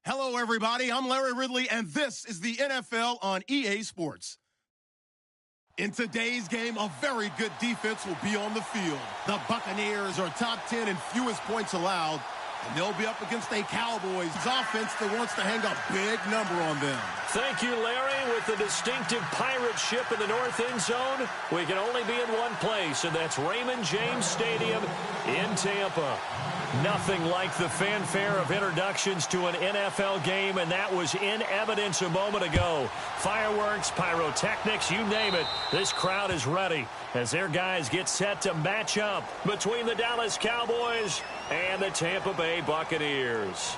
Hello, everybody. I'm Larry Ridley, and this is the NFL on EA Sports. In today's game, a very good defense will be on the field. The Buccaneers are top 10 in fewest points allowed, and they'll be up against a Cowboys offense that wants to hang a big number on them. Thank you, Larry. With the distinctive pirate ship in the north end zone, we can only be in one place, and that's Raymond James Stadium in Tampa. Nothing like the fanfare of introductions to an NFL game, and that was in evidence a moment ago. Fireworks, pyrotechnics, you name it. This crowd is ready as their guys get set to match up between the Dallas Cowboys and the Tampa Bay Buccaneers.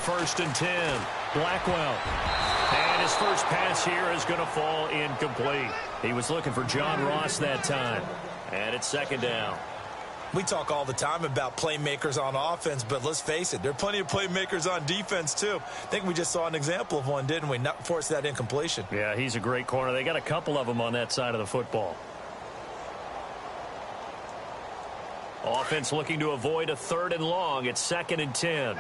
First and 10, Blackwell. And his first pass here is going to fall incomplete. He was looking for John Ross that time. And it's second down. We talk all the time about playmakers on offense, but let's face it, there are plenty of playmakers on defense too. I think we just saw an example of one, didn't we? Not force that incompletion. Yeah, he's a great corner. They got a couple of them on that side of the football. Offense looking to avoid a third and long. It's second and 10.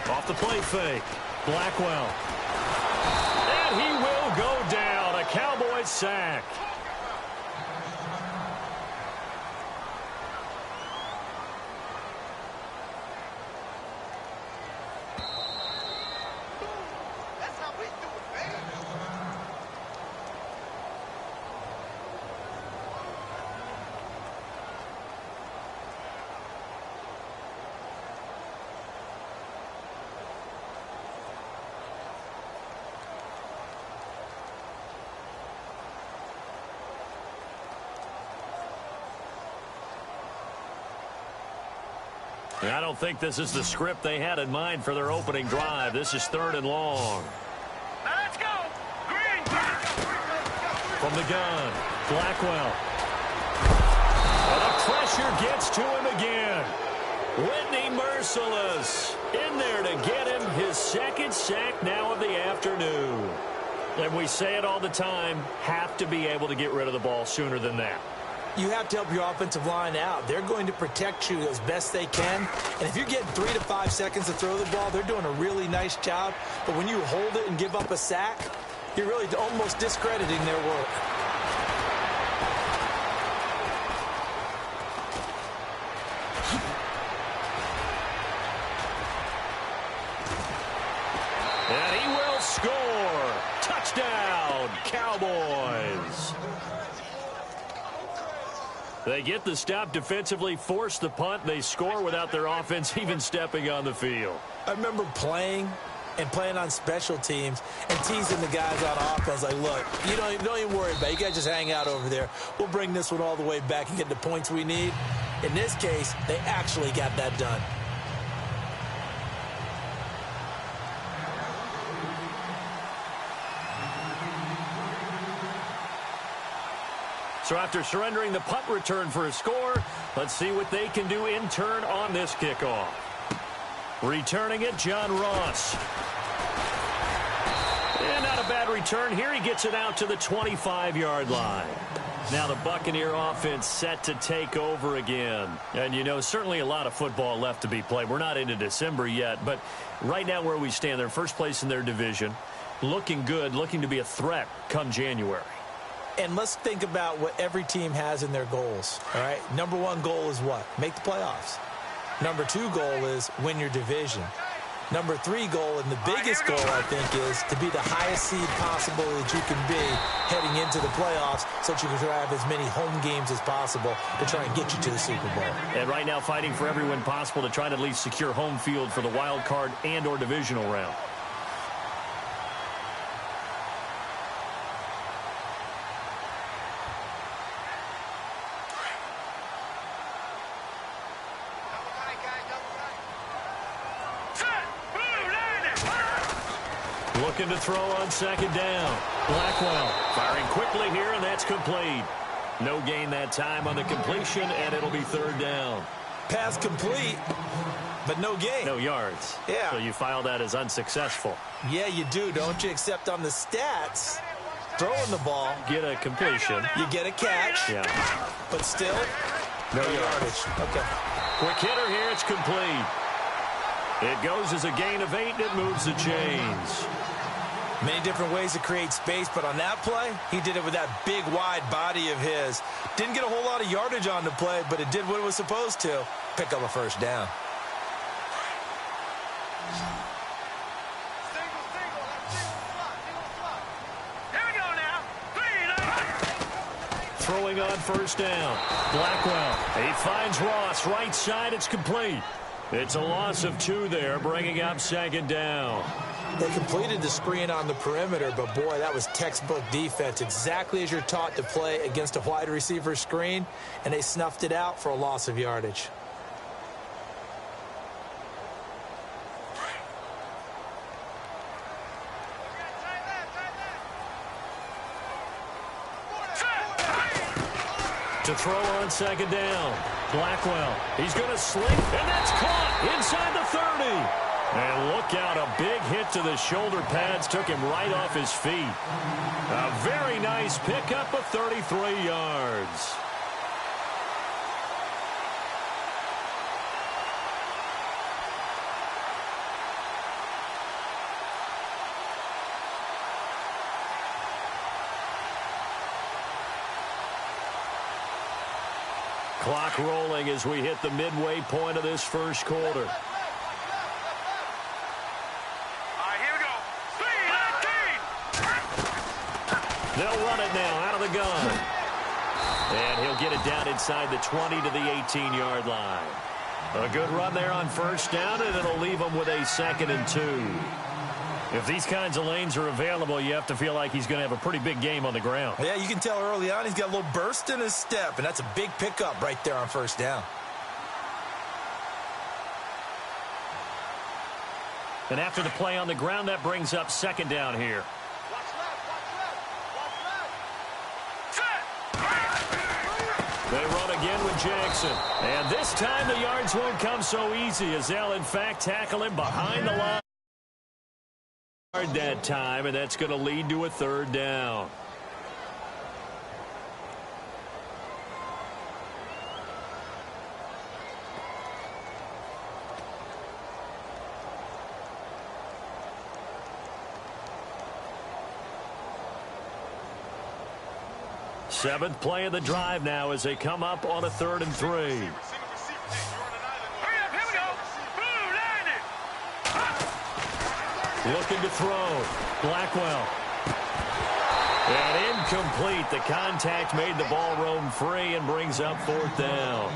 Off the play fake, Blackwell. And he will go down. A Cowboys sack. I don't think this is the script they had in mind for their opening drive. This is third and long. Let's go! Green! From the gun, Blackwell. And the pressure gets to him again. Whitney Mercilus in there to get him his second sack now of the afternoon. And we say it all the time, have to be able to get rid of the ball sooner than that. You have to help your offensive line out. They're going to protect you as best they can. And if you're getting 3 to 5 seconds to throw the ball, they're doing a really nice job. But when you hold it and give up a sack, you're really almost discrediting their work. And he will score. Touchdown, Cowboys. They get the stop defensively, force the punt. They score without their offense even stepping on the field. I remember playing on special teams and teasing the guys on offense like, look, you don't even worry about it. You guys just hang out over there. We'll bring this one all the way back and get the points we need. In this case, they actually got that done. So after surrendering the punt return for a score, let's see what they can do in turn on this kickoff. Returning it, John Ross. And not a bad return here. He gets it out to the 25-yard line. Now the Buccaneer offense set to take over again. And, you know, certainly a lot of football left to be played. We're not into December yet, but right now where we stand, they're first place in their division. Looking good, looking to be a threat come January. And let's think about what every team has in their goals, all right? Number one goal is what? Make the playoffs. Number two goal is win your division. Number three goal, and the biggest goal, I think, is to be the highest seed possible that you can be heading into the playoffs so that you can have as many home games as possible to try and get you to the Super Bowl. And right now fighting for every win possible to try to at least secure home field for the wild card and or divisional round. Looking to throw on second down. Blackwell firing quickly here, and that's complete. No gain that time on the completion, and it'll be third down. Pass complete, but no gain. No yards. Yeah. So you file that as unsuccessful. Yeah, you do, don't you? Except on the stats, throwing the ball, Get a completion. you get a catch, Yeah. but still, no yardage. Okay. Quick hitter here. It's complete. It goes as a gain of 8, and it moves the chains. Many different ways to create space, but on that play, he did it with that big, wide body of his. Didn't get a whole lot of yardage on the play, but it did what it was supposed to. Pick up a first down. Here we go now. Throwing on first down. Blackwell. He finds Ross. Right side. It's complete. It's a loss of 2 there, bringing up second down. They completed the screen on the perimeter, but boy, that was textbook defense. Exactly as you're taught to play against a wide receiver screen, and they snuffed it out for a loss of yardage. To throw on second down. Blackwell. He's going to sling, and that's caught inside the 30. And look out, a big hit to the shoulder pads took him right off his feet. A very nice pickup of 33 yards. Clock rolling as we hit the midway point of this first quarter. All right, here we go. 3-19. They'll run it now out of the gun. And he'll get it down inside the 20 to the 18-yard line. A good run there on first down, and it'll leave him with a 2nd and 2. If these kinds of lanes are available, you have to feel like he's going to have a pretty big game on the ground. Yeah, you can tell early on he's got a little burst in his step, and that's a big pickup right there on first down. And after the play on the ground, that brings up second down here. Watch left, watch left, watch left. They run again with Jackson. And this time the yards won't come so easy as they'll, in fact, tackle him behind the line that time, and that's going to lead to a third down. Seventh play of the drive now as they come up on a 3rd and 3. Hurry up, here we go. Blue, line it. Looking to throw. Blackwell. And incomplete. The contact made the ball roam free and brings up 4th down.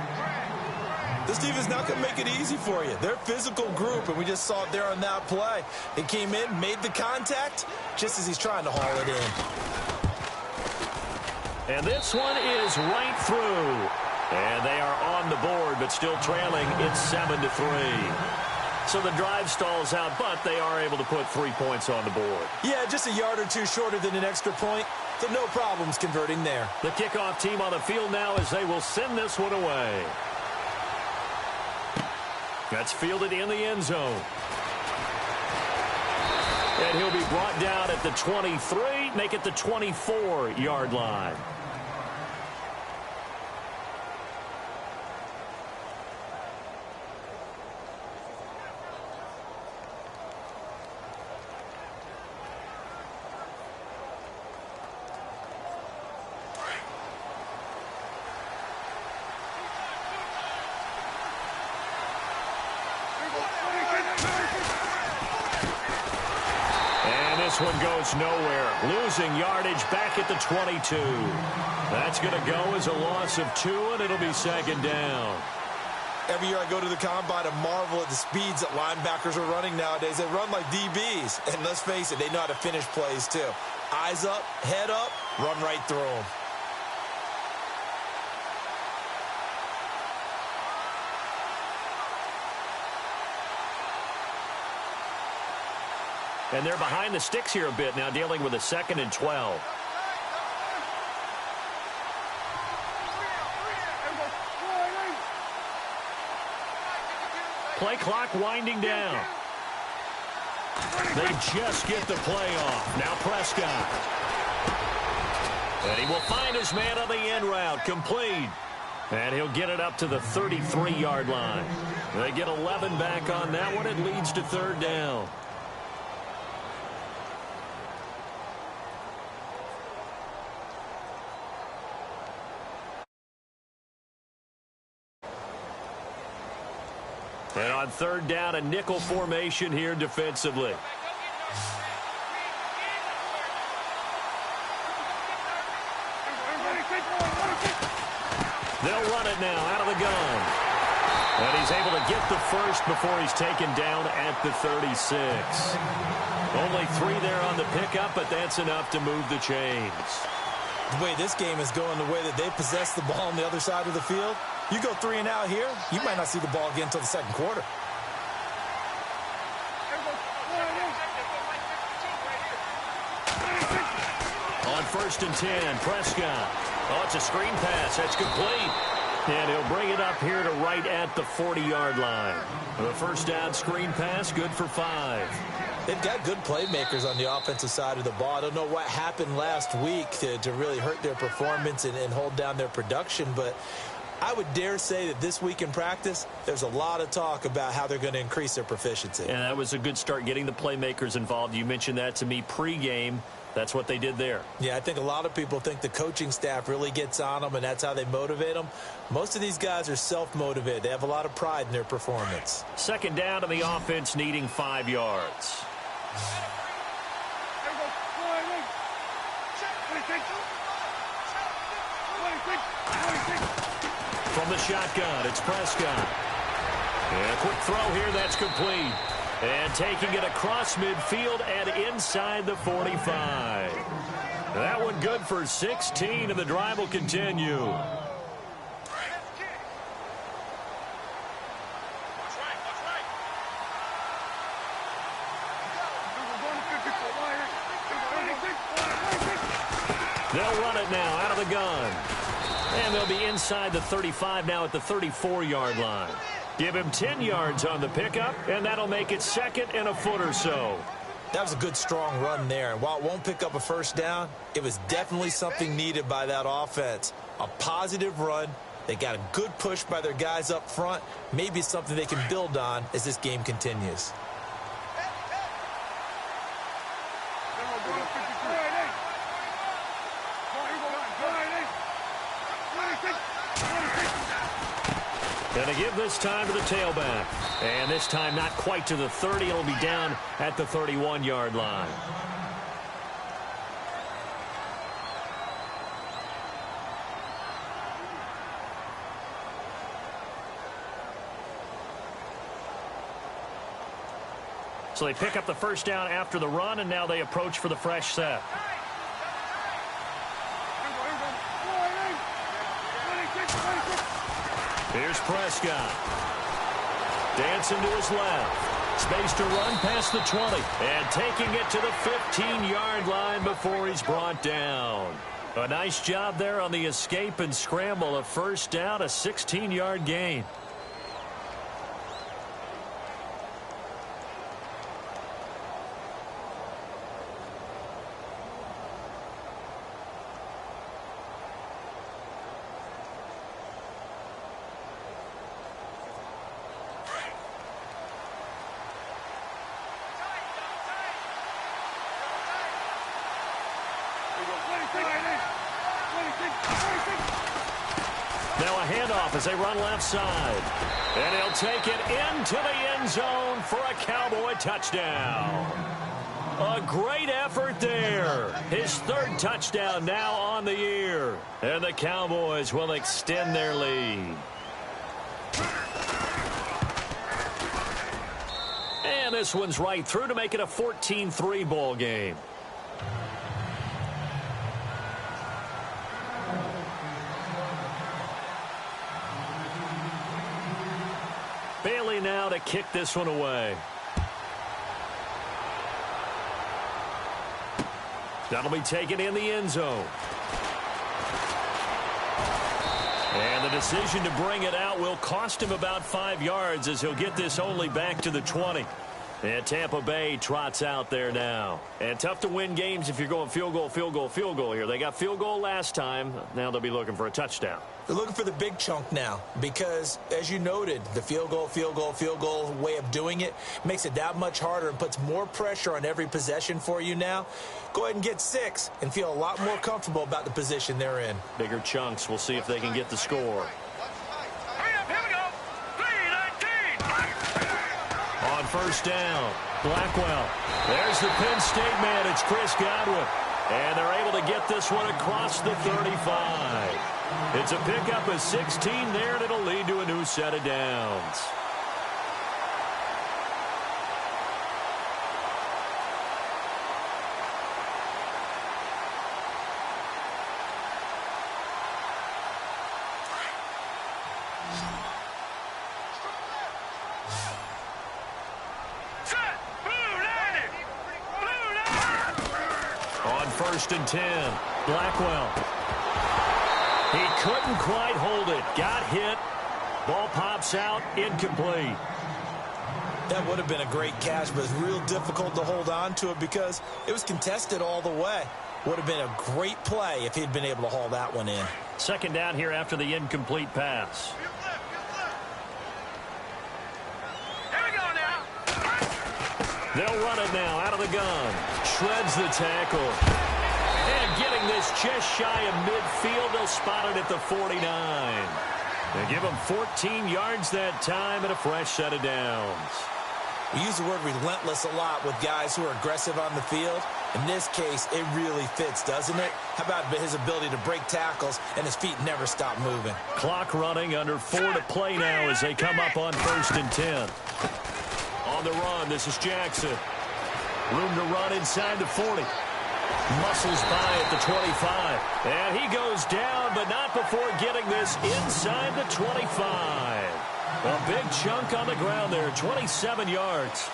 This defense not going to make it easy for you. They're a physical group, and we just saw it there on that play. It came in, made the contact, just as he's trying to haul it in. And this one is right through. And they are on the board, but still trailing. It's 7 to 3. So the drive stalls out, but they are able to put 3 points on the board. Yeah, just a yard or two shorter than an extra point, so no problems converting there. The kickoff team on the field now as they will send this one away. That's fielded in the end zone. And he'll be brought down at the 23, make it the 24-yard line. This one goes nowhere. Losing yardage back at the 22. That's going to go as a loss of 2, and it'll be second down. Every year I go to the combine and marvel at the speeds that linebackers are running nowadays. They run like DBs. And let's face it, they know how to finish plays too. Eyes up, head up, run right through them. And they're behind the sticks here a bit now, dealing with a 2nd and 12. Play clock winding down. They just get the play off. Now Prescott. And he will find his man on the end route. Complete. And he'll get it up to the 33-yard line. They get 11 back on that one. It leads to 3rd down. And on 3rd down, a nickel formation here defensively. They'll run it now out of the gun. And he's able to get the first before he's taken down at the 36. Only 3 there on the pickup, but that's enough to move the chains. The way this game is going, the way that they possess the ball on the other side of the field, you go 3 and out here, you might not see the ball again until the 2nd quarter. On 1st and 10, Prescott. Oh, it's a screen pass. That's complete. And he'll bring it up here to right at the 40-yard line. The 1st down screen pass, good for 5. They've got good playmakers on the offensive side of the ball. I don't know what happened last week to really hurt their performance and hold down their production, but I would dare say that this week in practice, there's a lot of talk about how they're going to increase their proficiency. And that was a good start, getting the playmakers involved. You mentioned that to me pregame. That's what they did there. Yeah, I think a lot of people think the coaching staff really gets on them, and that's how they motivate them. Most of these guys are self-motivated. They have a lot of pride in their performance. 2nd down, and the offense needing 5 yards. From the shotgun, it's Prescott. And a quick throw here, that's complete. And taking it across midfield and inside the 45. That one good for 16, and the drive will continue. They'll run it now out of the gun. And they'll be inside the 35 now at the 34-yard line. Give him 10 yards on the pickup, and that'll make it 2nd and a foot or so. That was a good, strong run there. And while it won't pick up a 1st down, it was definitely something needed by that offense. A positive run. They got a good push by their guys up front. Maybe something they can build on as this game continues. Going to give this time to the tailback. And this time not quite to the 30. It'll be down at the 31-yard line. So they pick up the 1st down after the run, and now they approach for the fresh set. Here's Prescott. Dancing to his left. Space to run past the 20. And taking it to the 15-yard line before he's brought down. A nice job there on the escape and scramble. A 1st down, a 16-yard gain. Now a handoff as they run left side. And he'll take it into the end zone for a Cowboy touchdown. A great effort there. His 3rd touchdown now on the year. And the Cowboys will extend their lead. And this one's right through to make it a 14-3 ball game. Bailey now to kick this one away. That'll be taken in the end zone. And the decision to bring it out will cost him about 5 yards as he'll get this only back to the 20. And Tampa Bay trots out there now. And tough to win games if you're going field goal, field goal, field goal here. They got field goal last time. Now they'll be looking for a touchdown. They're looking for the big chunk now because, as you noted, the field goal way of doing it makes it that much harder and puts more pressure on every possession for you now. Go ahead and get 6 and feel a lot more comfortable about the position they're in. Bigger chunks. We'll see if they can get the score. Here we go. 3-19. On first down, Blackwell. There's the Penn State man. It's Chris Godwin. And they're able to get this one across the 35. It's a pickup of 16 there, and it'll lead to a new set of downs. First and 10. Blackwell. He couldn't quite hold it. Got hit. Ball pops out. Incomplete. That would have been a great catch, but it's real difficult to hold on to it because it was contested all the way. Would have been a great play if he'd been able to haul that one in. Second down here after the incomplete pass. Here we go now. They'll run it now out of the gun. Shreds the tackle. And getting this just shy of midfield, they'll spot it at the 49. They give them 14 yards that time and a fresh set of downs. We use the word relentless a lot with guys who are aggressive on the field. In this case, it really fits, doesn't it? How about his ability to break tackles and his feet never stop moving? Clock running, under 4 to play now as they come up on first and 10. On the run, this is Jackson. Room to run inside the 40. Muscles by at the 25. And he goes down, but not before getting this inside the 25. A big chunk on the ground there, 27 yards.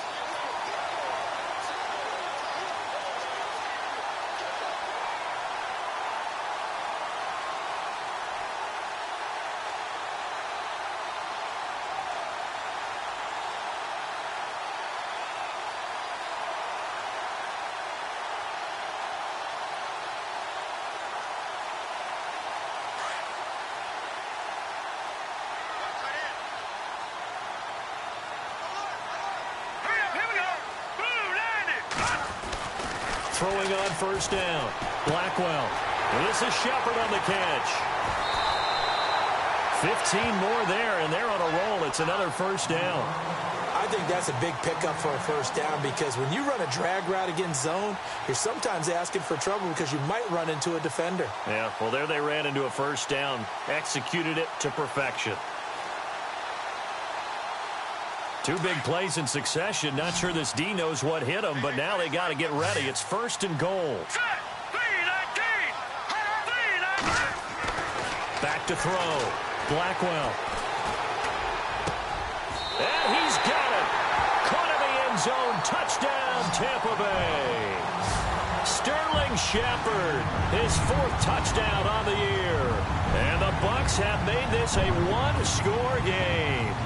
Throwing on first down. Blackwell. This is Shepard on the catch. 15 more there, and they're on a roll. It's another first down. I think that's a big pickup for a first down because when you run a drag route against zone, you're sometimes asking for trouble because you might run into a defender. Yeah, well, there they ran into a first down. Executed it to perfection. 2 big plays in succession. Not sure this D knows what hit him, but now they got to get ready. It's first and goal. Back to throw. Blackwell. And he's got it. Caught in the end zone. Touchdown, Tampa Bay. Sterling Shepard, his 4th touchdown on the year. And the Bucs have made this a 1-score game.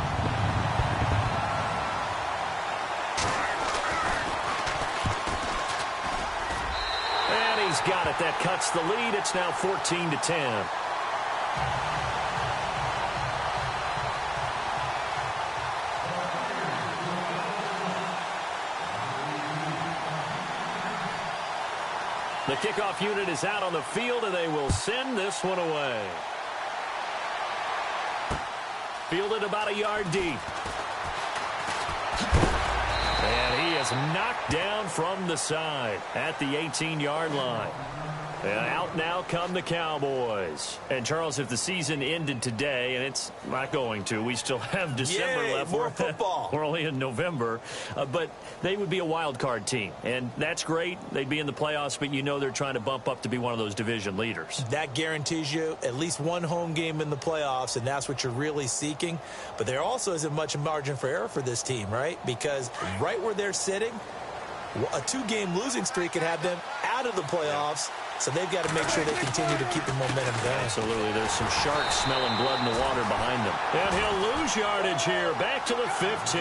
He's got it. That cuts the lead. It's now 14-10. The kickoff unit is out on the field, and they will send this one away. Fielded about a yard deep. And he is knocked down from the side at the 18-yard line. And out now come the Cowboys. And, Charles, if the season ended today, and it's not going to, we still have December left. More football. We're only in November. But they would be a wild card team. And that's great. They'd be in the playoffs, but you know they're trying to bump up to be one of those division leaders. That guarantees you at least one home game in the playoffs, and that's what you're really seeking. But there also isn't much margin for error for this team, right? Because right where they're sitting, A 2-game losing streak could have them out of the playoffs, so they've got to make sure they continue to keep the momentum going. Absolutely. There's some sharks smelling blood in the water behind them. And he'll lose yardage here, back to the 15.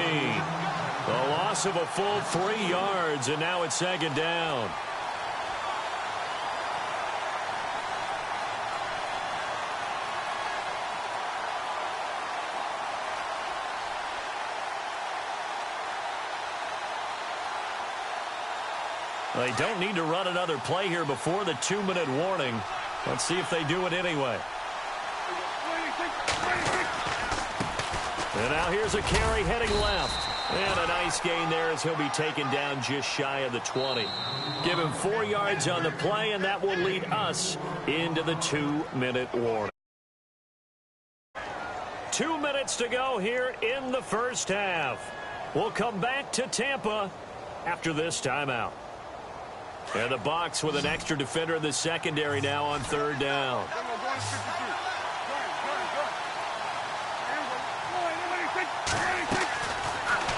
A loss of a full 3 yards, and now it's second down. They don't need to run another play here before the 2-minute warning. Let's see if they do it anyway. And now here's a carry heading left. And a nice gain there as he'll be taken down just shy of the 20. Give him 4 yards on the play, and that will lead us into the 2-minute warning. 2 minutes to go here in the first half. We'll come back to Tampa after this timeout. And the Bucs with an extra defender in the secondary now on third down.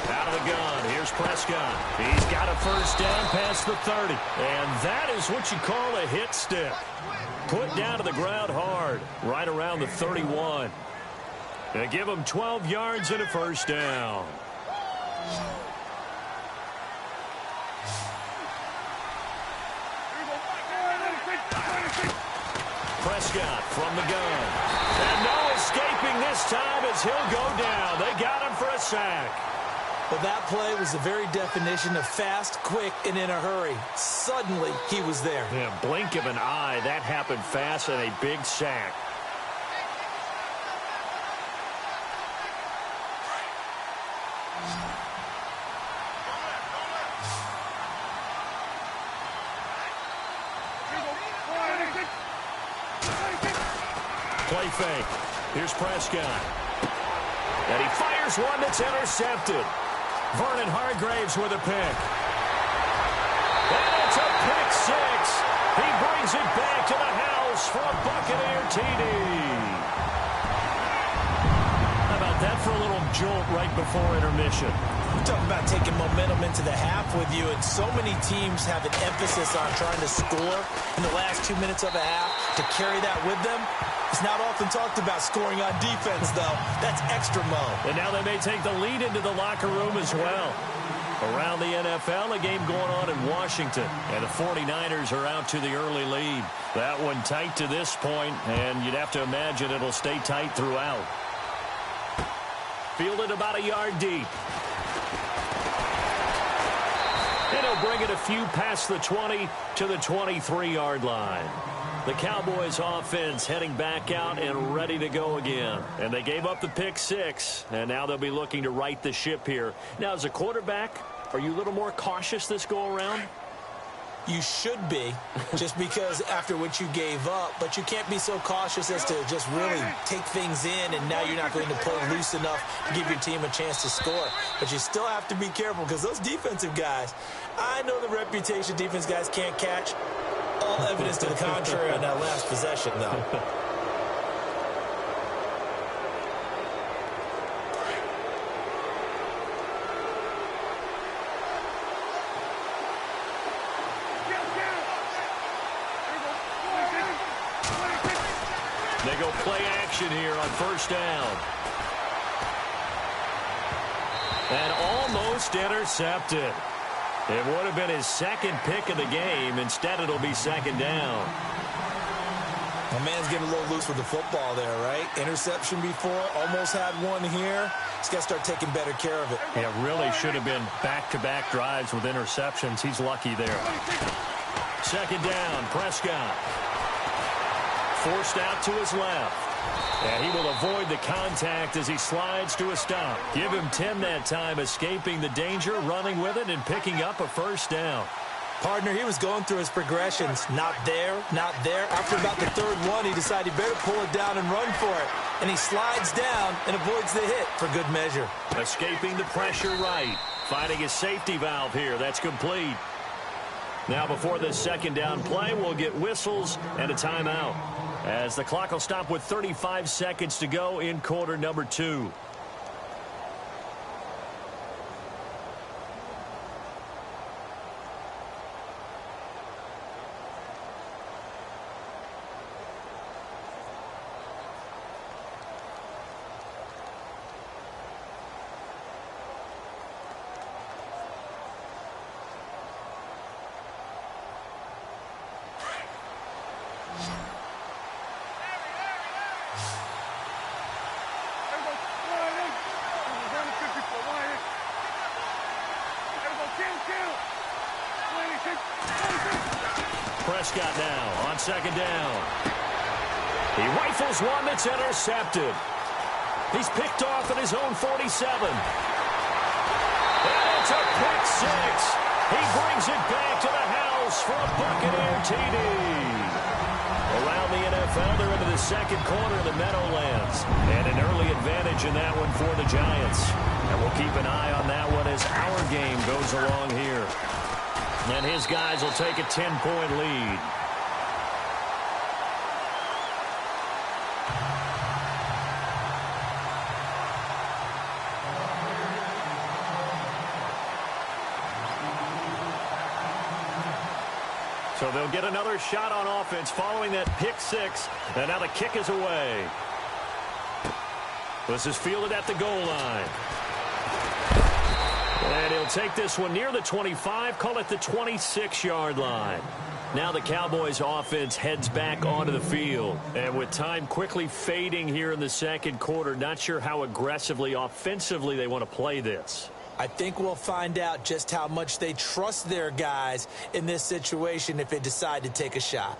Out of the gun, here's Prescott. He's got a first down past the 30. And that is what you call a hit stick. Put down to the ground hard, right around the 31. And give him 12 yards and a first down. Prescott from the gun. And no escaping this time as he'll go down. They got him for a sack. Well, that play was the very definition of fast, quick, and in a hurry. Suddenly, he was there. Yeah, blink of an eye. That happened fast and a big sack. Play fake. Here's Prescott. And he fires one that's intercepted. Vernon Hargreaves with a pick. And it's a pick six. He brings it back to the house for a Buccaneer TD. How about that for a little jolt right before intermission? We're talking about taking momentum into the half with you, and so many teams have an emphasis on trying to score in the last 2 minutes of a half. To carry that with them, it's not often talked about scoring on defense, though. That's extra mode. And now they may take the lead into the locker room as well. Around the NFL, a game going on in Washington, and the 49ers are out to the early lead. That one tight to this point, and you'd have to imagine it'll stay tight throughout. Fielded about a yard deep. And he'll bring it a few past the 20 to the 23-yard line. The Cowboys offense heading back out and ready to go again. And they gave up the pick six, and now they'll be looking to right the ship here. Now, as a quarterback, are you a little more cautious this go-around? You should be, just because after what you gave up, but you can't be so cautious as to just really take things in, and now you're not going to play loose enough to give your team a chance to score. But you still have to be careful, because those defensive guys, I know the reputation defense guys can't catch. All evidence to the contrary on that last possession, though. They go play action here on first down. And almost intercepted. It would have been his second pick of the game. Instead, it'll be second down. My man's getting a little loose with the football there, right? Interception before, almost had one here. He's got to start taking better care of it. Yeah, really should have been back-to-back drives with interceptions. He's lucky there. Second down, Prescott. Forced out to his left. And he will avoid the contact as he slides to a stop. Give him 10 that time, escaping the danger, running with it, and picking up a first down. Partner, he was going through his progressions. Not there, not there. After about the third one, he decided he better pull it down and run for it. And he slides down and avoids the hit for good measure. Escaping the pressure right. Finding his safety valve here. That's complete. Now before this second down play, we'll get whistles and a timeout, as the clock will stop with 35 seconds to go in quarter number 2. Prescott now on second down. He rifles one that's intercepted. He's picked off at his own 47. And it's a pick six. He brings it back to the house for a Buccaneer TD. Around the NFL, they're into the second quarter of the Meadowlands. And an early advantage in that one for the Giants. And we'll keep an eye on that one as our game goes along here. And his guys will take a 10-point lead. So they'll get another shot on offense following that pick six. And now the kick is away. This is fielded at the goal line. And he'll take this one near the 25, call it the 26-yard line. Now the Cowboys offense heads back onto the field. And with time quickly fading here in the second quarter, not sure how aggressively, offensively they want to play this. I think we'll find out just how much they trust their guys in this situation if they decide to take a shot.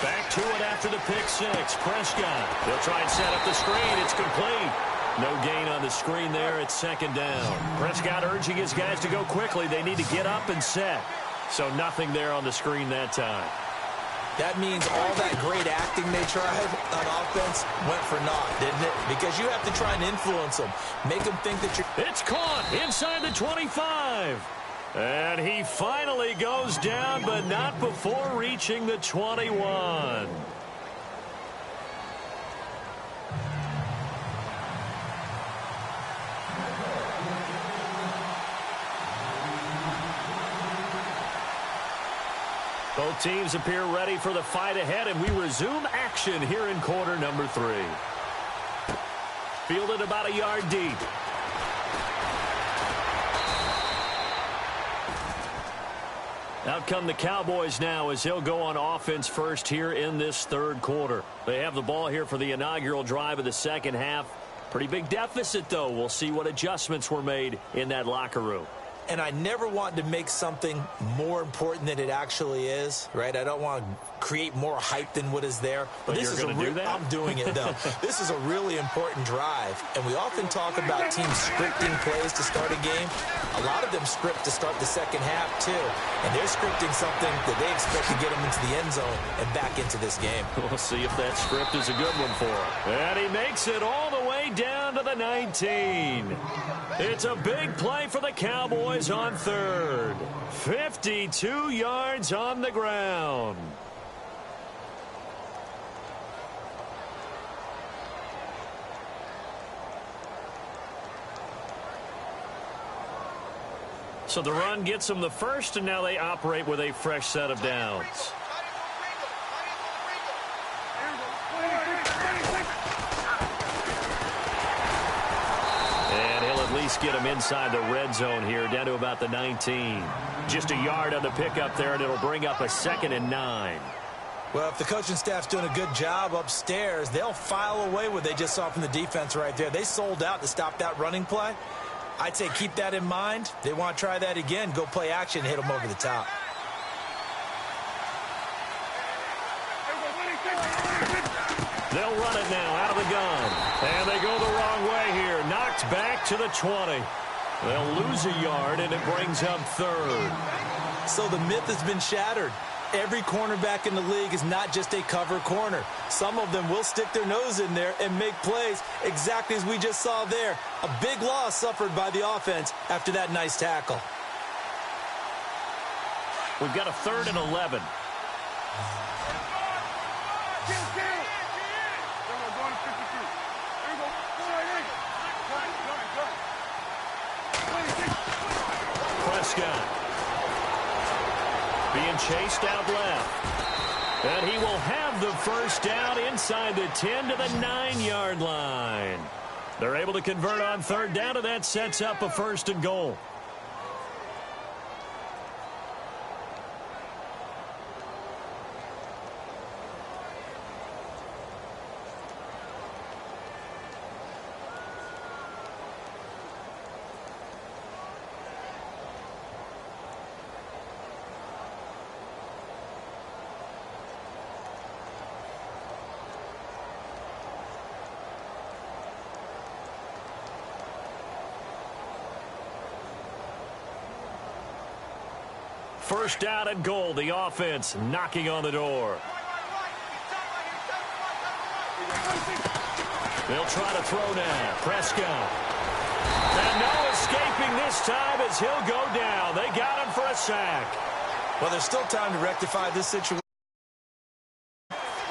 Back to it after the pick six. Prescott. They'll try and set up the screen. It's complete. No gain on the screen there. It's second down. Prescott urging his guys to go quickly. They need to get up and set. So nothing there on the screen that time. That means all that great acting they tried on offense went for naught, didn't it? Because you have to try and influence them. Make them think that you're... It's caught inside the 25. And he finally goes down, but not before reaching the 21. Both teams appear ready for the fight ahead, and we resume action here in quarter number 3. Fielded about a yard deep. Out come the Cowboys now as he'll go on offense first here in this third quarter. They have the ball here for the inaugural drive of the second half. Pretty big deficit, though. We'll see what adjustments were made in that locker room. And I never want to make something more important than it actually is, right? I don't want to create more hype than what is there. But this is I'm doing it, though. This is a really important drive. And we often talk about teams scripting plays to start a game. A lot of them script to start the second half, too. And they're scripting something that they expect to get them into the end zone and back into this game. We'll see if that script is a good one for him. And he makes it all the way down to the 19. It's a big play for the Cowboys on third. 52 yards on the ground. So the run gets them the first, and now they operate with a fresh set of downs. And he'll at least get him inside the red zone here, down to about the 19. Just a yard on the pickup there, and it'll bring up a 2nd and 9. Well, if the coaching staff's doing a good job upstairs, they'll file away what they just saw from the defense right there. They sold out to stop that running play. I'd say keep that in mind. They want to try that again. Go play action, hit them over the top. They'll run it now out of the gun. And they go the wrong way here. Knocked back to the 20. They'll lose a yard, and it brings up third. So the myth has been shattered. Every cornerback in the league is not just a cover corner. Some of them will stick their nose in there and make plays exactly as we just saw there. A big loss suffered by the offense after that nice tackle. We've got a 3rd and 11. Prescott being chased out left. And he will have the first down inside the 10 to the 9-yard line. They're able to convert on third down, and that sets up a 1st and goal. First down and goal. The offense knocking on the door. They'll try to throw now. Prescott. And no escaping this time as he'll go down. They got him for a sack. Well, there's still time to rectify this situation.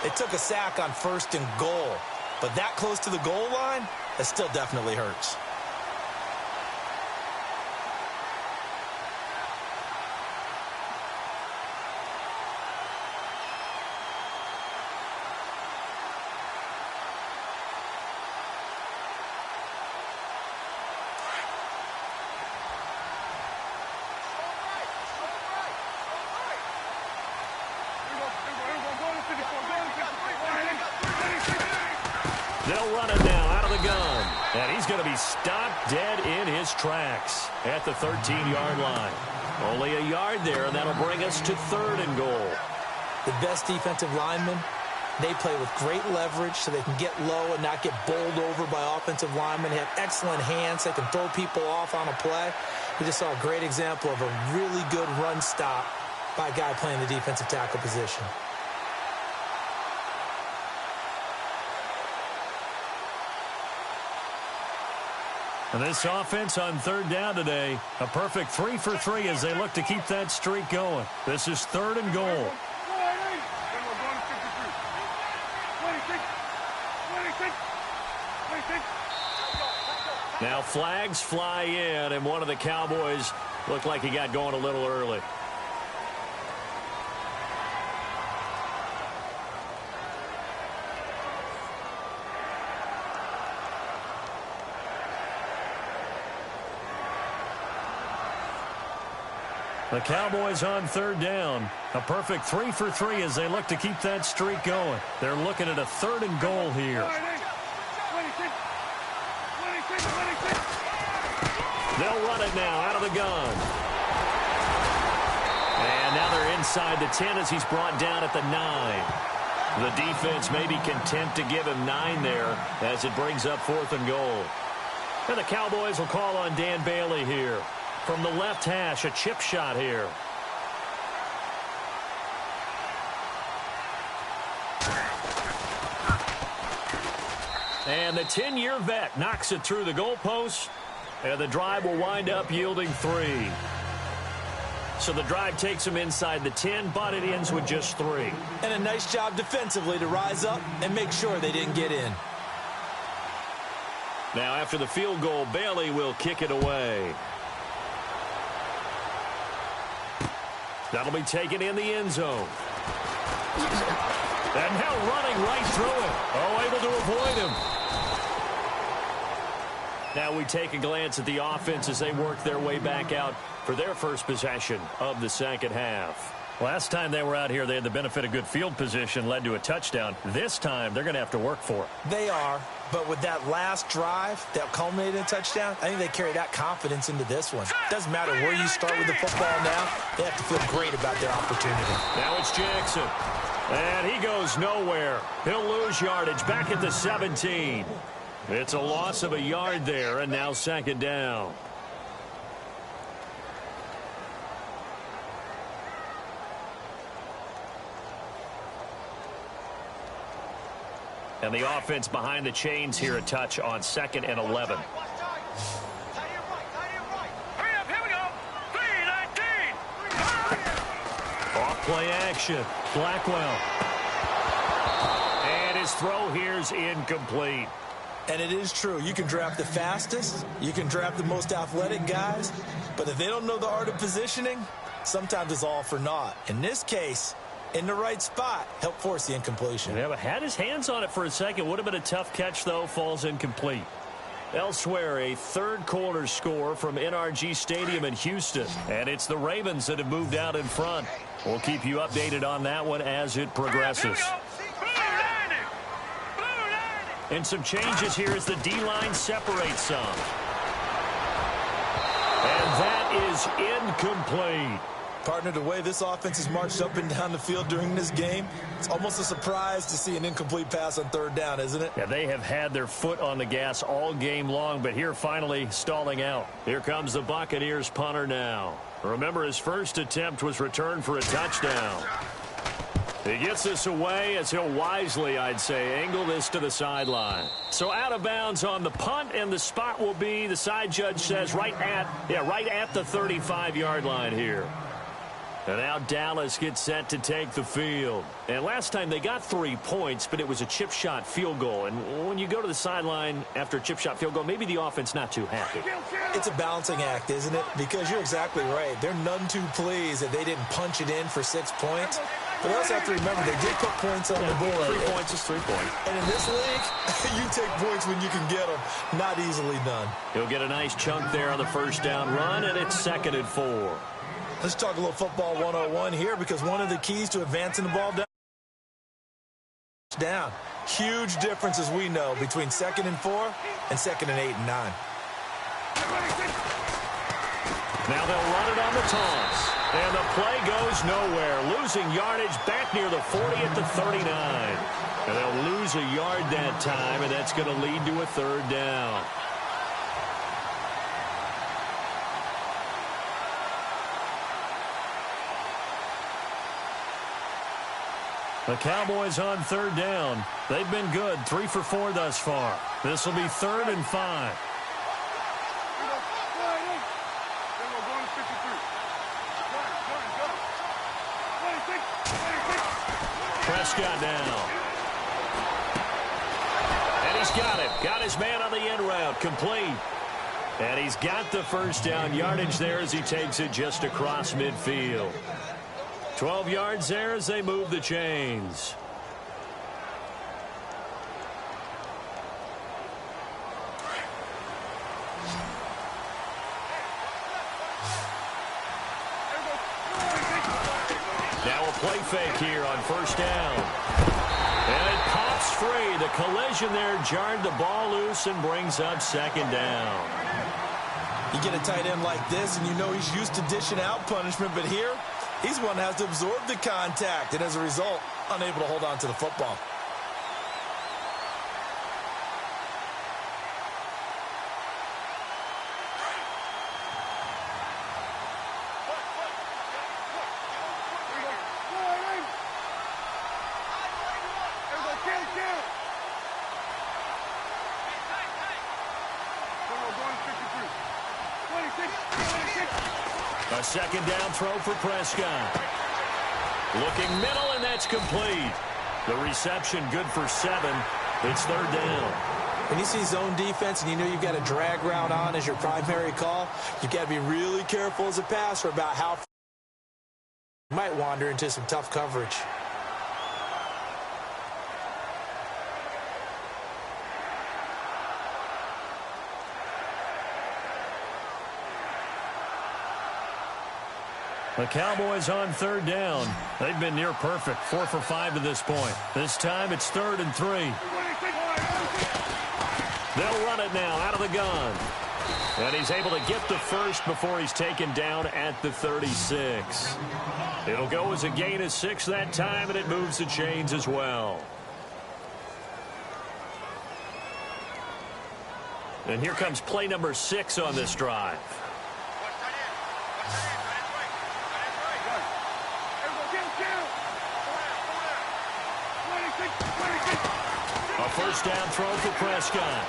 It took a sack on 1st and goal. But that close to the goal line, that still definitely hurts. They'll run it now out of the gun. And he's going to be stopped dead in his tracks at the 13-yard line. Only a yard there, and that'll bring us to 3rd and goal. The best defensive linemen, they play with great leverage so they can get low and not get bowled over by offensive linemen. They have excellent hands. They can throw people off on a play. We just saw a great example of a really good run stop by a guy playing the defensive tackle position. And this offense on 3rd down today, a perfect 3 for 3 as they look to keep that streak going. This is 3rd and goal. Now flags fly in, and one of the Cowboys looked like he got going a little early. The Cowboys on 3rd down. A perfect 3 for 3 as they look to keep that streak going. They're looking at a 3rd and goal here. They'll run it now out of the gun. And now they're inside the 10 as he's brought down at the 9. The defense may be content to give him 9 there as it brings up 4th and goal. And the Cowboys will call on Dan Bailey here. From the left hash, a chip shot here. And the 10-year vet knocks it through the goalpost, and the drive will wind up yielding 3. So the drive takes them inside the 10, but it ends with just 3. And a nice job defensively to rise up and make sure they didn't get in. Now after the field goal, Bailey will kick it away. That'll be taken in the end zone. And now running right through it. Oh, able to avoid him. Now we take a glance at the offense as they work their way back out for their first possession of the second half. Last time they were out here, they had the benefit of good field position, led to a touchdown. This time, they're going to have to work for it. They are, but with that last drive that culminated in a touchdown, I think they carry that confidence into this one. Doesn't matter where you start with the football now, they have to feel great about their opportunity. Now it's Jackson. And he goes nowhere. He'll lose yardage back at the 17. It's a loss of a yard there, and now 2nd down. And the offense behind the chains here a touch on 2nd and 11. Hurry up, here we go. 3-19. Off play action. Blackwell. And his throw here's incomplete. And it is true. You can draft the fastest. You can draft the most athletic guys. But if they don't know the art of positioning, sometimes it's all for naught. In this case, in the right spot, help force the incompletion. Yeah, but had his hands on it for a second. Would have been a tough catch, though. Falls incomplete. Elsewhere, a third-quarter score from NRG Stadium in Houston. And it's the Ravens that have moved out in front. We'll keep you updated on that one as it progresses. And some changes here as the D-line separates some. And that is incomplete. Partner, the way this offense has marched up and down the field during this game, it's almost a surprise to see an incomplete pass on third down, isn't it? Yeah, they have had their foot on the gas all game long, but here finally stalling out. Here comes the Buccaneers punter now. Remember, his first attempt was returned for a touchdown. He gets this away as he'll wisely, I'd say, angle this to the sideline. So out of bounds on the punt, and the spot will be, the side judge says, right at the 35-yard line here. And now Dallas gets set to take the field. And last time they got 3 points, but it was a chip shot field goal. And when you go to the sideline after a chip shot field goal, maybe the offense not too happy. It's a balancing act, isn't it? Because you're exactly right. They're none too pleased that they didn't punch it in for 6 points. But they also have to remember they did put points on the board. 3 points is 3 points. And in this league, you take points when you can get them. Not easily done. He'll get a nice chunk there on the first down run, and it's 2nd and 4. Let's talk a little football 101 here, because one of the keys to advancing the ball down. Huge difference, as we know, between 2nd and 4 and 2nd and 8 and 9. Now they'll run it on the toss. And the play goes nowhere. Losing yardage back near the 40 at the 39. And they'll lose a yard that time, and that's going to lead to a 3rd down. The Cowboys on 3rd down. They've been good, 3 for 4 thus far. This will be 3rd and 5. Prescott now. And he's got it. Got his man on the end route. Complete. And he's got the first down yardage there as he takes it just across midfield. 12 yards there as they move the chains. Now a play fake here on first down. And it pops free. The collision there jarred the ball loose and brings up 2nd down. You get a tight end like this, and you know he's used to dishing out punishment, but here, he's one that has to absorb the contact, and as a result, unable to hold on to the football. A 2nd down throw for Prescott. Looking middle, and that's complete. The reception good for 7. It's 3rd down. When you see zone defense and you know you've got a drag route on as your primary call, you've got to be really careful as a passer about how you might wander into some tough coverage. The Cowboys on 3rd down. They've been near perfect, 4 for 5 to this point. This time it's 3rd and 3. They'll run it now out of the gun. And he's able to get the first before he's taken down at the 36. It'll go as a gain of 6 that time, and it moves the chains as well. And here comes play number 6 on this drive. A first down throw for Prescott.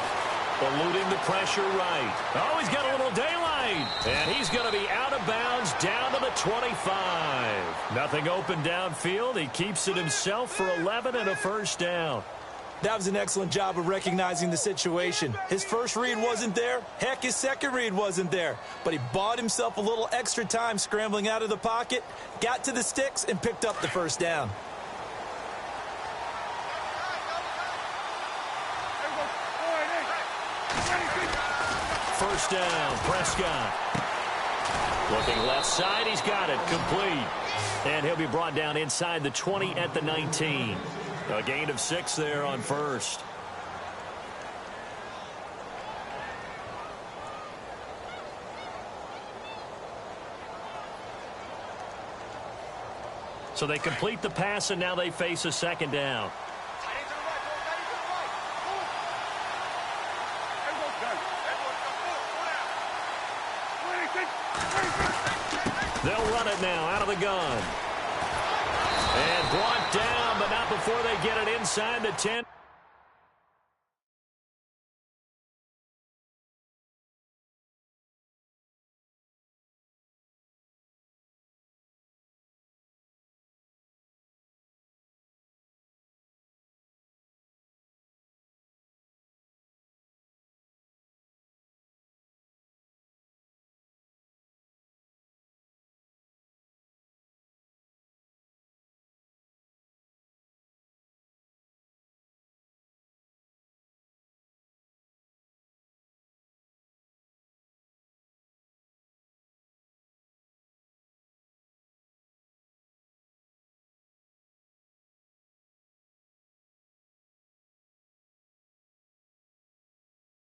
Eluding the pressure right. Oh, he's got a little daylight. And he's going to be out of bounds down to the 25. Nothing open downfield. He keeps it himself for 11 and a first down. That was an excellent job of recognizing the situation. His first read wasn't there. Heck, his second read wasn't there. But he bought himself a little extra time scrambling out of the pocket, got to the sticks, and picked up the first down. First down, Prescott. Looking left side, he's got it, complete. And he'll be brought down inside the 20 at the 19. A gain of 6 there on first. So they complete the pass, and now they face a second down. They'll run it now out of the gun. And brought down, but not before they get it inside the 10.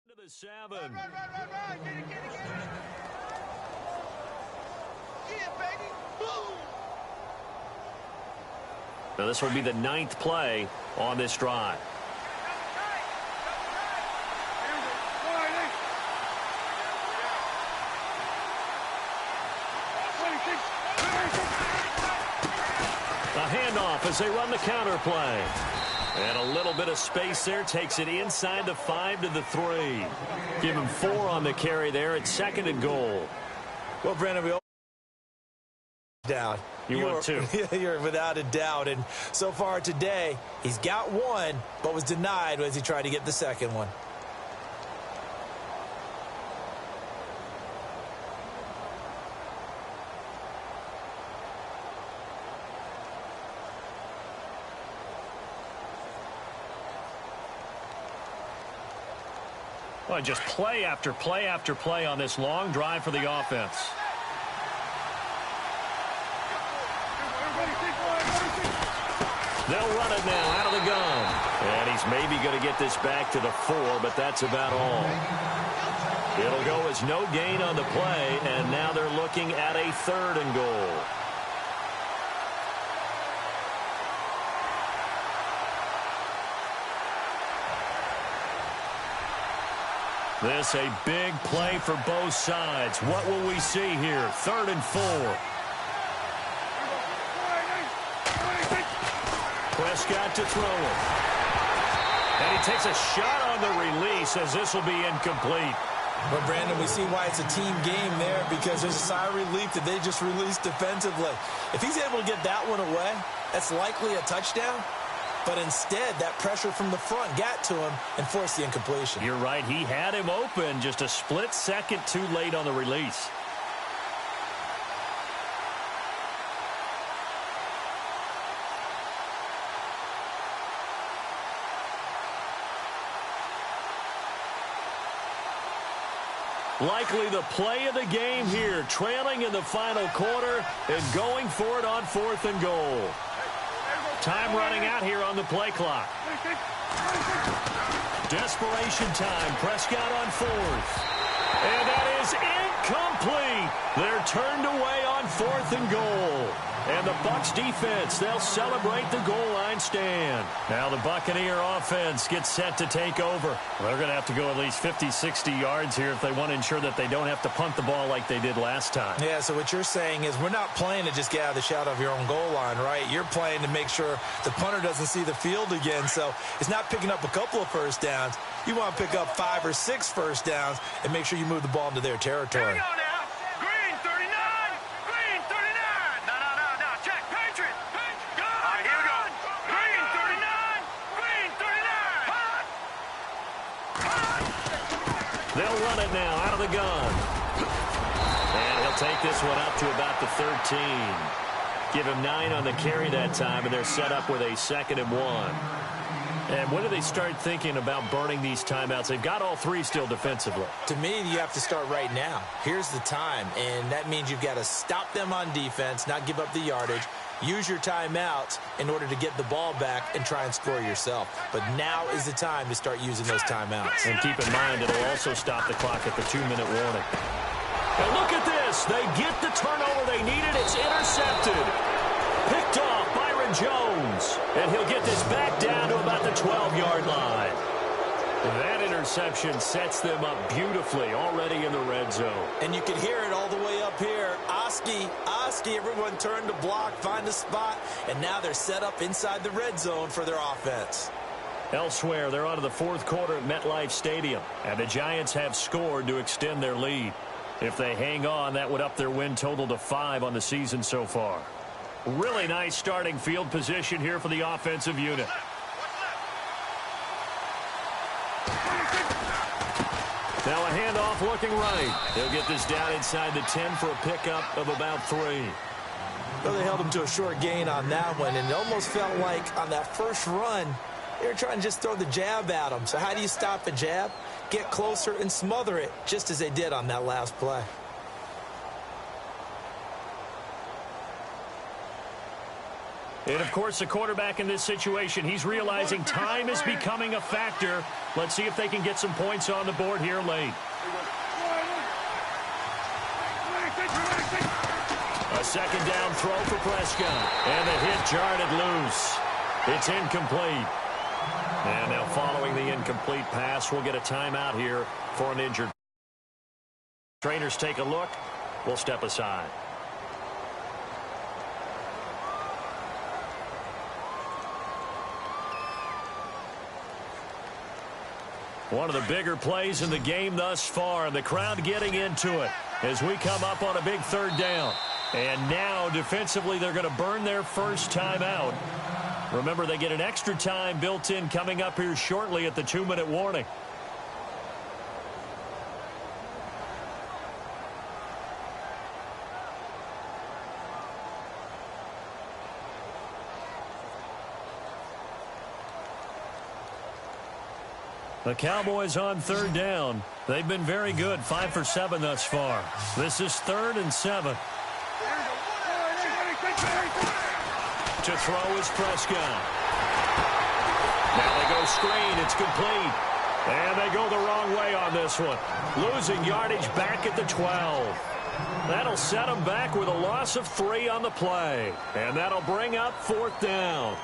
To the 7. Run. Get it. Yeah, baby. Boom. Now this will be the 9th play on this drive. A handoff as they run the counter play. And a little bit of space there takes it inside the 5 to the 3. Give him 4 on the carry there. It's 2nd and goal. Well, Brandon, we all down. You want two. You're without a doubt. And so far today, he's got one, but was denied as he tried to get the second one. Well, just play after play after play on this long drive for the offense. They'll run it now out of the gun. And he's maybe going to get this back to the 4, but that's about all. It'll go as no gain on the play, and now they're looking at a 3rd and goal. This a big play for both sides. What will we see here? 3rd and 4. Prescott to throw it. And he takes a shot on the release as this will be incomplete. But, Brandon, we see why it's a team game there because there's a sigh of relief that they just released defensively. If he's able to get that one away, that's likely a touchdown. But instead, that pressure from the front got to him and forced the incompletion. You're right. He had him open, just a split second too late on the release. Likely the play of the game here, trailing in the final quarter and going for it on 4th and goal. Time running out here on the play clock. Desperation time. Prescott on 4th. And that is incomplete. They're turned away on 4th and goal. And the Bucs defense, they'll celebrate the goal line stand. Now the Buccaneer offense gets set to take over. They're going to have to go at least 50, 60 yards here if they want to ensure that they don't have to punt the ball like they did last time. Yeah, so what you're saying is we're not playing to just get out of the shadow of your own goal line, right? You're playing to make sure the punter doesn't see the field again. So it's not picking up a couple of first downs. You want to pick up 5 or 6 first downs and make sure you move the ball into their territory. They'll run it now out of the gun. And he'll take this one up to about the 13. Give him 9 on the carry that time, and they're set up with a 2nd and 1. And when do they start thinking about burning these timeouts? They've got all 3 still defensively. To me, you have to start right now. Here's the time, and that means you've got to stop them on defense, not give up the yardage. Use your timeouts in order to get the ball back and try and score yourself. But now is the time to start using those timeouts. And keep in mind, it'll also stop the clock at the 2-minute warning. And look at this. They get the turnover they needed. It's intercepted. Picked off Byron Jones. And he'll get this back down to about the 12-yard line. That interception sets them up beautifully already in the red zone. And you can hear it all the way up here. Oski, everyone turned to block, find a spot, and now they're set up inside the red zone for their offense. Elsewhere, they're on to the fourth quarter at MetLife Stadium, and the Giants have scored to extend their lead. If they hang on, that would up their win total to 5 on the season so far. Really nice starting field position here for the offensive unit. Now a handoff looking right. They'll get this down inside the 10 for a pickup of about 3. Well, they held him to a short gain on that one, and it almost felt like on that first run, they were trying to just throw the jab at him. So how do you stop a jab? Get closer and smother it, just as they did on that last play. And, of course, the quarterback in this situation, he's realizing time is becoming a factor. Let's see if they can get some points on the board here late. A second down throw for Prescott. And the hit jarred it loose. It's incomplete. And now following the incomplete pass, we'll get a timeout here for an injured. Trainers take a look. We'll step aside. One of the bigger plays in the game thus far, and the crowd getting into it as we come up on a big third down. And now, defensively, they're going to burn their first timeout. Remember, they get an extra time built in coming up here shortly at the 2-minute warning. The Cowboys on third down. They've been very good, 5 for 7 thus far. This is 3rd and 7. To throw is Prescott. Now they go screen. It's complete. And they go the wrong way on this one. Losing yardage back at the 12. That'll set them back with a loss of 3 on the play. And that'll bring up 4th down.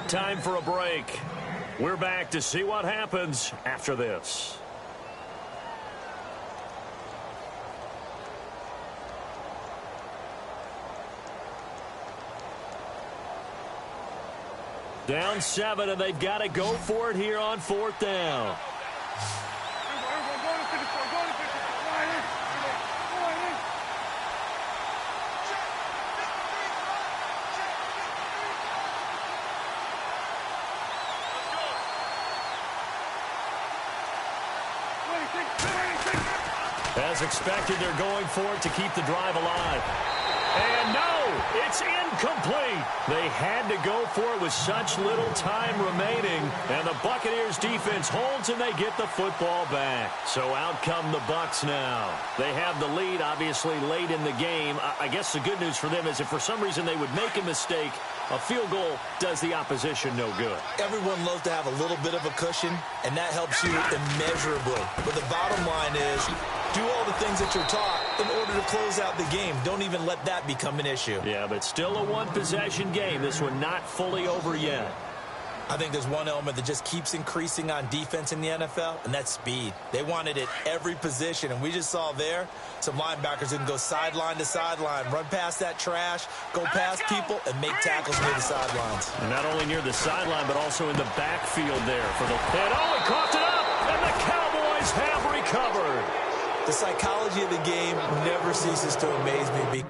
Time for a break. We're back to see what happens after this. Down 7, and they've got to go for it here on 4th down. As expected, they're going for it to keep the drive alive. And no, it's incomplete. They had to go for it with such little time remaining. And the Buccaneers defense holds and they get the football back. So out come the Bucs now. They have the lead, obviously, late in the game. I guess the good news for them is if for some reason they would make a mistake, a field goal does the opposition no good. Everyone loves to have a little bit of a cushion, and that helps you immeasurably. But the bottom line is, do all the things that you're taught in order to close out the game. Don't even let that become an issue. Yeah, but still a one-possession game. This one not fully over yet. I think there's one element that just keeps increasing on defense in the NFL, and that's speed. They want it at every position, and we just saw there some linebackers that can go sideline to sideline, run past that trash, go past people, and make tackles near the sidelines. And not only near the sideline, but also in the backfield there for the hit. Oh, he coughed it up, and the Cowboys have recovered. The psychology of the game never ceases to amaze me.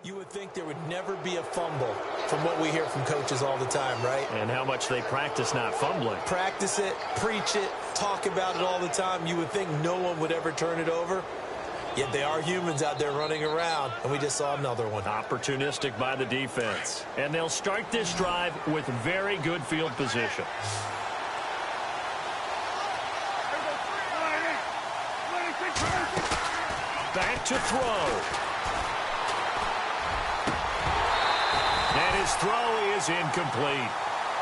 You would think there would never be a fumble from what we hear from coaches all the time, right? And how much they practice not fumbling. Practice it, preach it, talk about it all the time. You would think no one would ever turn it over. Yet they are humans out there running around, and we just saw another one. Opportunistic by the defense. And they'll start this drive with very good field position. Back to throw. And his throw is incomplete.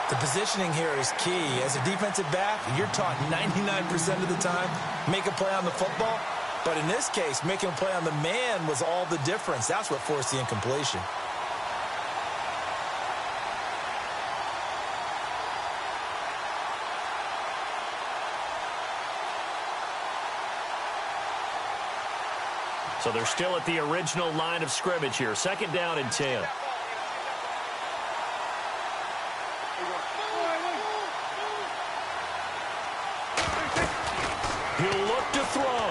The positioning here is key. As a defensive back, you're taught 99% of the time, make a play on the football. But in this case, making a play on the man was all the difference. That's what forced the incompletion. So they're still at the original line of scrimmage here. 2nd down and 10. He'll look to throw.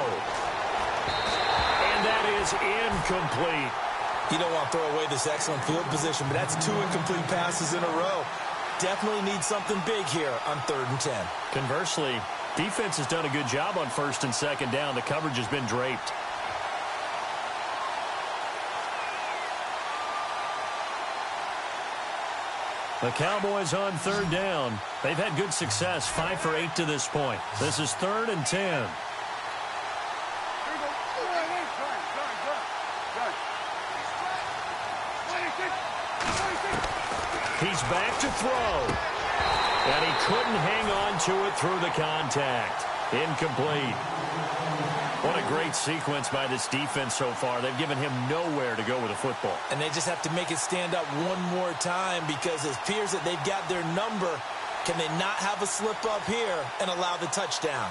And that is incomplete. You don't want to throw away this excellent field position, but that's 2 incomplete passes in a row. Definitely need something big here on 3rd and 10. Conversely, defense has done a good job on 1st and 2nd down. The coverage has been draped. The Cowboys on 3rd down. They've had good success, 5 for 8 to this point. This is 3rd and 10. He's back to throw. And he couldn't hang on to it through the contact. Incomplete. What a great sequence by this defense so far. They've given him nowhere to go with the football. And they just have to make it stand up one more time because it appears that they've got their number. Can they not have a slip up here and allow the touchdown?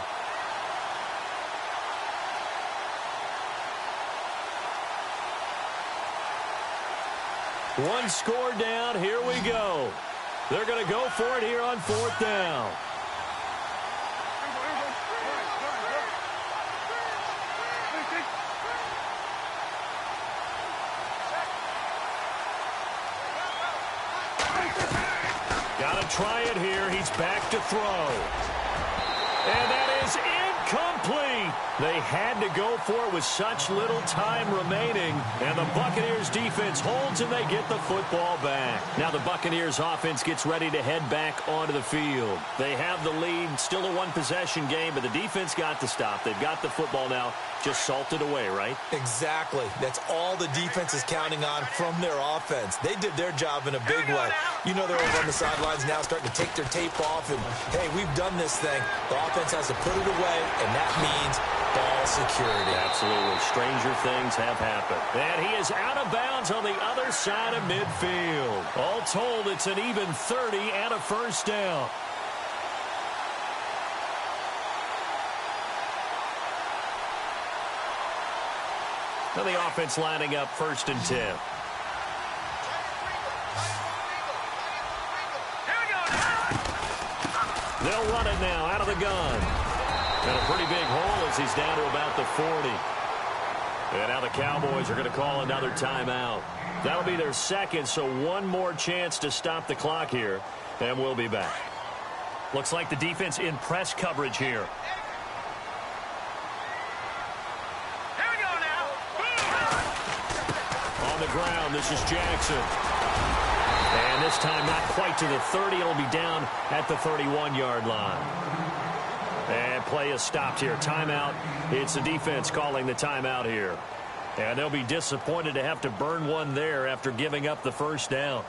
One score down. Here we go. They're going to go for it here on 4th down. Got to try it here. He's back to throw. And that is incomplete. They had to go for it with such little time remaining. And the Buccaneers defense holds and they get the football back. Now the Buccaneers offense gets ready to head back onto the field. They have the lead, still a 1-possession game, but the defense got the stop. They've got the football now, just salted away, right? Exactly. That's all the defense is counting on from their offense. They did their job in a big way. You know they're over on the sidelines now starting to take their tape off and, hey, we've done this thing. The offense has to put it away, and that means ball security. Absolutely. Stranger things have happened. And he is out of bounds on the other side of midfield. All told, it's an even 30 and a 1st down. Now the offense lining up 1st and 10. They'll run it now out of the gun. And a pretty big hole as he's down to about the 40. And now the Cowboys are going to call another timeout. That'll be their 2nd, so one more chance to stop the clock here. And we'll be back. Looks like the defense in press coverage here. On the ground, this is Jackson. And this time not quite to the 30. It'll be down at the 31-yard line. And play is stopped here. Timeout. It's the defense calling the timeout here. And they'll be disappointed to have to burn one there after giving up the 1st down.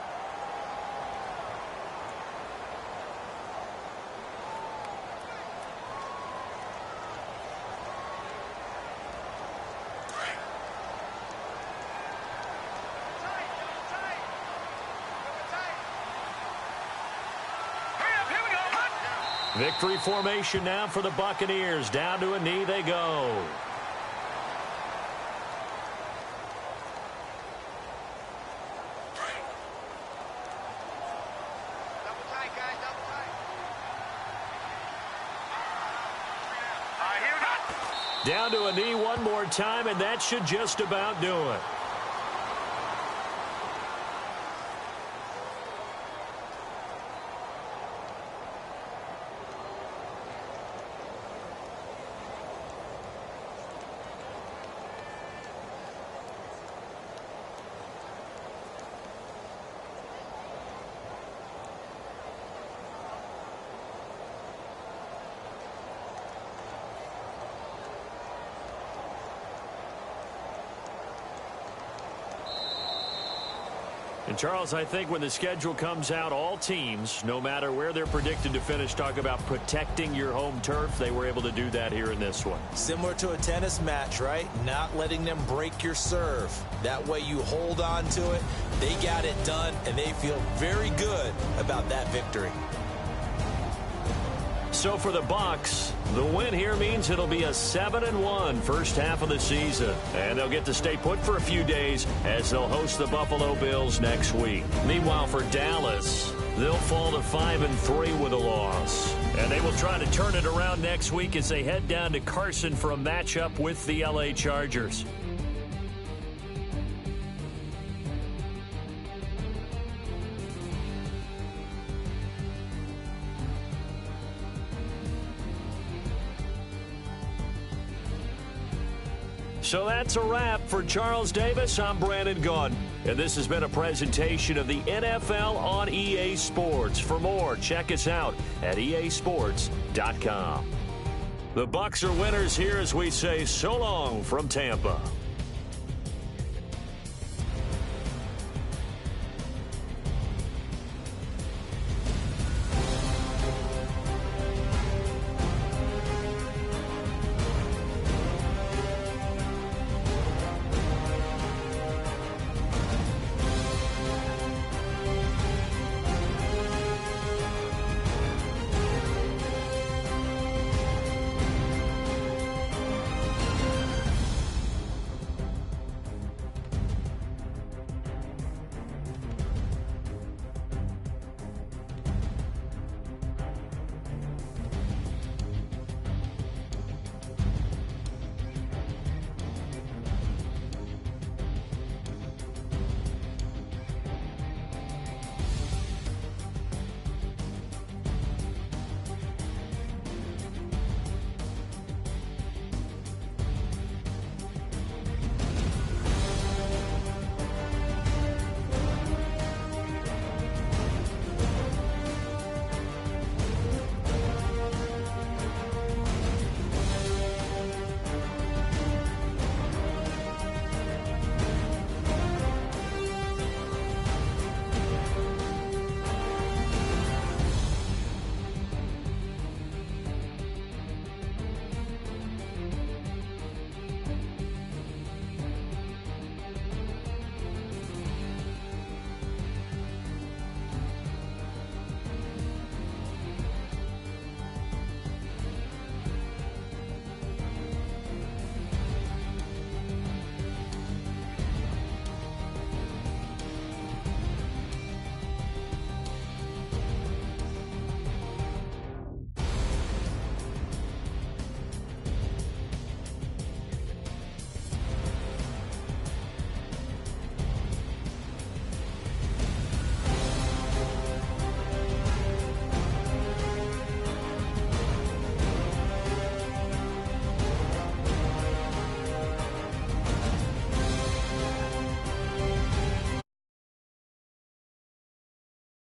Victory formation now for the Buccaneers. Down to a knee they go. Double tight, guys, double tight. Down to a knee one more time, and that should just about do it. Charles, I think when the schedule comes out, all teams, no matter where they're predicted to finish, talk about protecting your home turf. They were able to do that here in this one. Similar to a tennis match, right? Not letting them break your serve. That way you hold on to it. They got it done, and they feel very good about that victory. So for the Bucs, the win here means it'll be a 7-1 first half of the season. And they'll get to stay put for a few days as they'll host the Buffalo Bills next week. Meanwhile, for Dallas, they'll fall to 5-3 with a loss. And they will try to turn it around next week as they head down to Carson for a matchup with the LA Chargers. So that's a wrap. For Charles Davis, I'm Brandon Gunn. And this has been a presentation of the NFL on EA Sports. For more, check us out at easports.com. The Bucs are winners here as we say so long from Tampa.